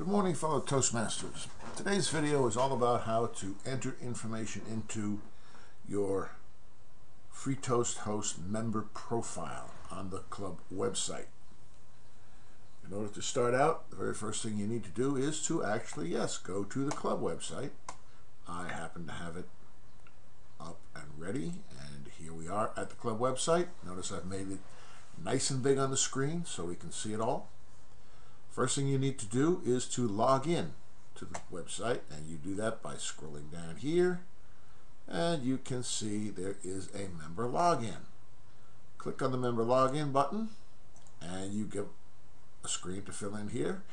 Good morning, fellow Toastmasters. Today's video is all about how to enter information into your Free Toast Host member profile on the club website. In order to start out, the very first thing you need to do is to actually, go to the club website. I happen to have it up and ready, and here we are at the club website. Notice I've made it nice and big on the screen so we can see it all. First thing you need to do is to log in to the website, and you do that by scrolling down here, and you can see there is a member login. Click on the member login button, and you get a screen to fill in here.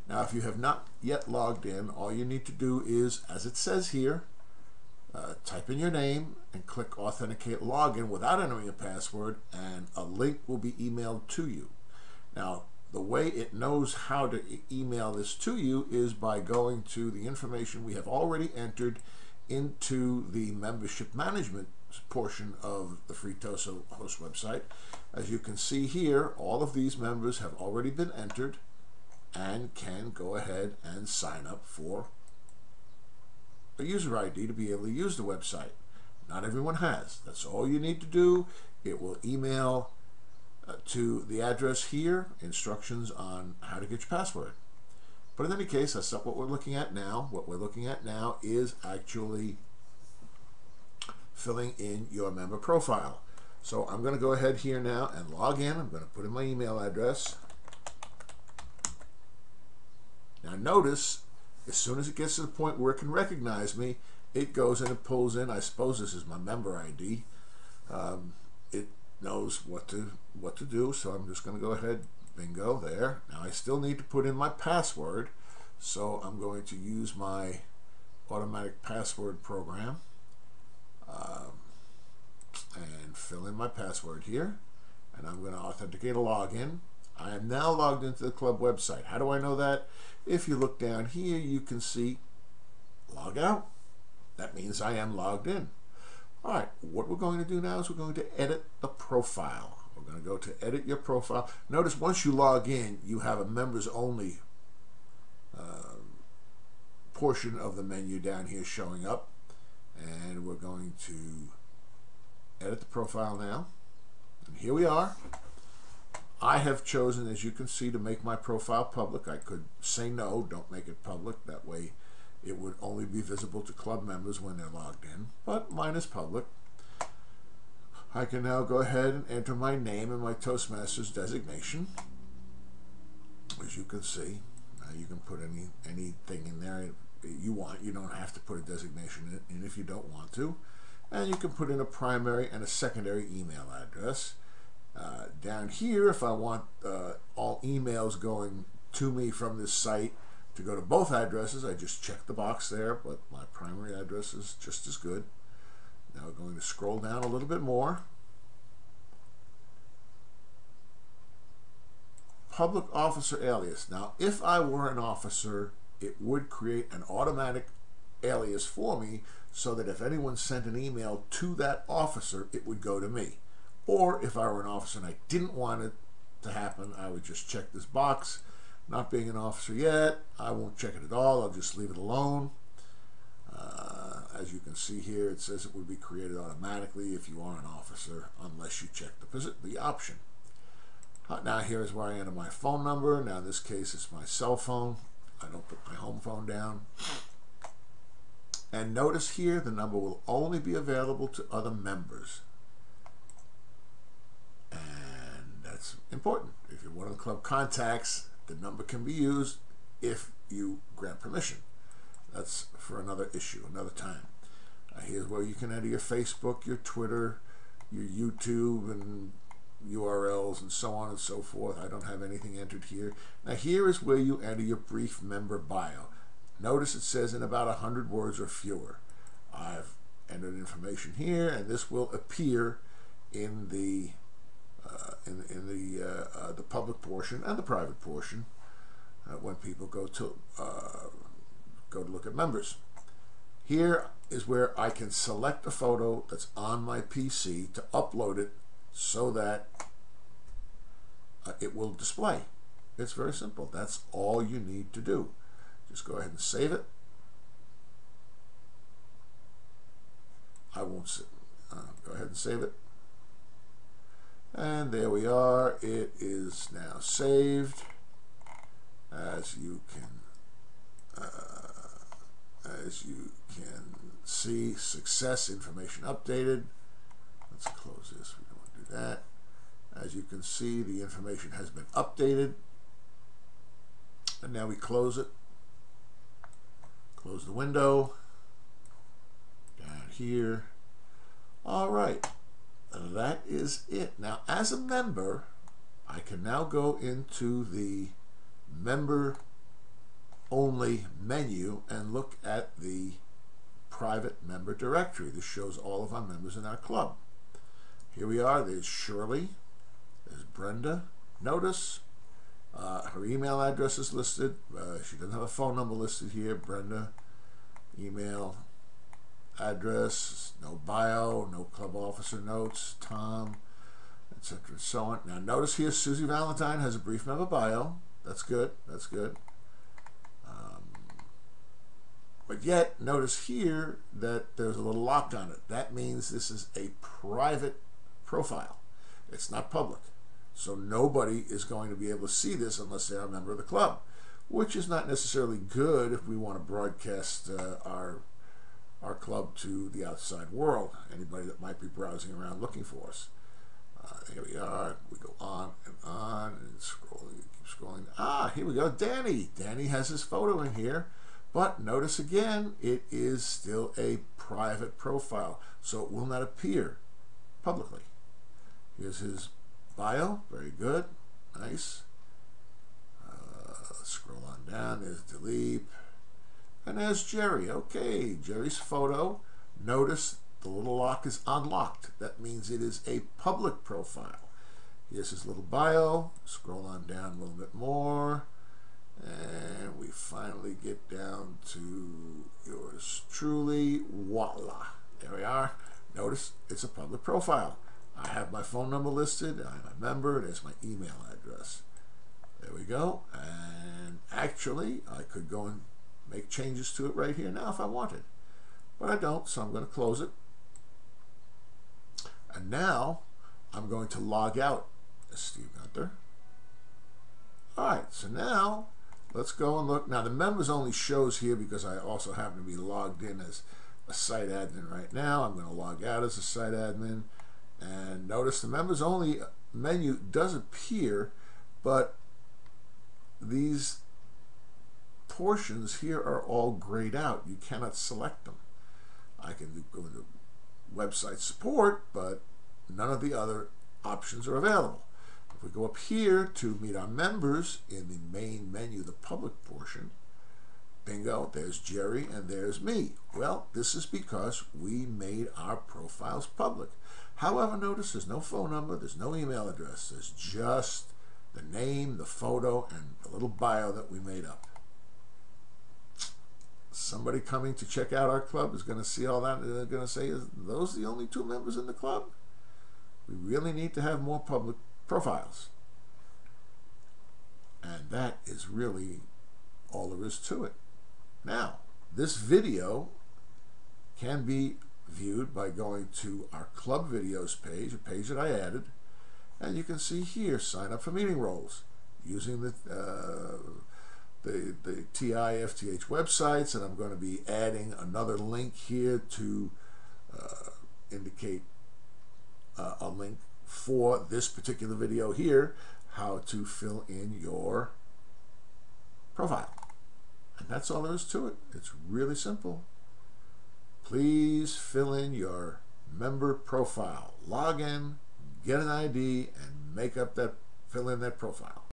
Now, if you have not yet logged in, all you need to do is, as it says here, type in your name and click Authenticate Login without entering a password, and a link will be emailed to you. Now, the way it knows how to email this to you is by going to the information we have already entered into the membership management portion of the Free Toast Host website. As you can see here, all of these members have already been entered and can go ahead and sign up for a user ID to be able to use the website. Not everyone has. That's all you need to do. It will email to the address here, instructions on how to get your password. But in any case, that's not what we're looking at now. What we're looking at now is actually filling in your member profile. So I'm going to go ahead here now and log in. I'm going to put in my email address. Now notice, as soon as it gets to the point where it can recognize me, it goes and it pulls in, I suppose this is my member ID. It knows what to do, so I'm just going to go ahead, bingo, there. Now I still need to put in my password, so I'm going to use my automatic password program and fill in my password here, and I'm going to authenticate a login. I am now logged into the club website. How do I know that? If you look down here, you can see log out. That means I am logged in. All right, what we're going to do now is we're going to edit the profile. We're going to go to edit your profile. Notice once you log in, you have a members only portion of the menu down here showing up. And we're going to edit the profile now. And here we are. I have chosen, as you can see, to make my profile public. I could say no, don't make it public. That way it would only be visible to club members when they're logged in, but mine is public. I can now go ahead and enter my name and my Toastmasters designation. As you can see, you can put anything in there you want. You don't have to put a designation in if you don't want to. And you can put in a primary and a secondary email address. Down here, if I want all emails going to me from this site to go to both addresses, I just check the box there, but my primary address is just as good. Now we're going to scroll down a little bit more. Public officer alias. Now, if I were an officer, it would create an automatic alias for me so that if anyone sent an email to that officer, it would go to me. Or if I were an officer and I didn't want it to happen, I would just check this box. Not being an officer yet, I won't check it at all. I'll just leave it alone. As you can see here, it says it would be created automatically if you are an officer, unless you check the option. Now here's where I enter my phone number. Now in this case, it's my cell phone. I don't put my home phone down. And notice here, the number will only be available to other members. And that's important. If you're one of the club contacts, the number can be used if you grant permission. That's for another issue, another time. Here's where you can enter your Facebook, your Twitter, your YouTube, and URLs, and so on and so forth. I don't have anything entered here. Now here is where you enter your brief member bio. Notice it says in about 100 words or fewer. I've entered information here, and this will appear in the public portion and the private portion when people go to look at members. Here is where I can select a photo that's on my PC to upload it so that it will display. It's very simple. That's all you need to do. Just go ahead and save it. I won't sit. Go ahead and save it. And there we are. It is now saved. As you can see, success, information updated. Let's close this. We don't want to do that. As you can see, the information has been updated. And now we close it. Close the window. Down here. All right. That is it. Now, as a member, I can now go into the member only menu and look at the private member directory. This shows all of our members in our club. Here we are. There's Shirley. There's Brenda. Notice her email address is listed. She doesn't have a phone number listed here. Brenda, email address, no bio, no club officer notes, Tom, etc. and so on. Now notice here Susie Valentine has a brief member bio. That's good. That's good. But yet, notice here that there's a little lock on it. That means this is a private profile. It's not public. So nobody is going to be able to see this unless they're a member of the club, which is not necessarily good if we want to broadcast our club to the outside world, anybody that might be browsing around looking for us. Here we are. We go on and scroll. Keep scrolling. Here we go. Danny. Danny has his photo in here. But notice again, it is still a private profile, so it will not appear publicly. Here's his bio. Very good. Nice. Let's scroll on down. There's Dilip. And there's Jerry. Okay, Jerry's photo. Notice the little lock is unlocked. That means it is a public profile. Here's his little bio. Scroll on down a little bit more. And we finally get down to yours truly. Voila. There we are. Notice it's a public profile. I have my phone number listed. I'm a member. There's my email address. There we go. And actually, I could go and make changes to it right here now if I wanted. But I don't, so I'm going to close it. And now I'm going to log out as Steve Gunther. All right, so now let's go and look. Now the members only shows here because I also happen to be logged in as a site admin right now. I'm going to log out as a site admin. And notice the members only menu does appear, but these portions here are all grayed out. You cannot select them. I can go into website support, but none of the other options are available. If we go up here to meet our members in the main menu, the public portion, bingo, there's Jerry and there's me. Well, this is because we made our profiles public. However, notice there's no phone number, there's no email address, there's just the name, the photo, and the little bio that we made up. Somebody coming to check out our club is going to see all that and they're going to say, "Is those the only 2 members in the club?" We really need to have more public profiles. And that is really all there is to it. Now, this video can be viewed by going to our club videos page, a page that I added, and you can see here, sign up for meeting roles using the TI FTH websites, and I'm going to be adding another link here to indicate a link for this particular video here, how to fill in your profile. And that's all there is to it. It's really simple. Please fill in your member profile. Log in, get an ID, and fill in that profile.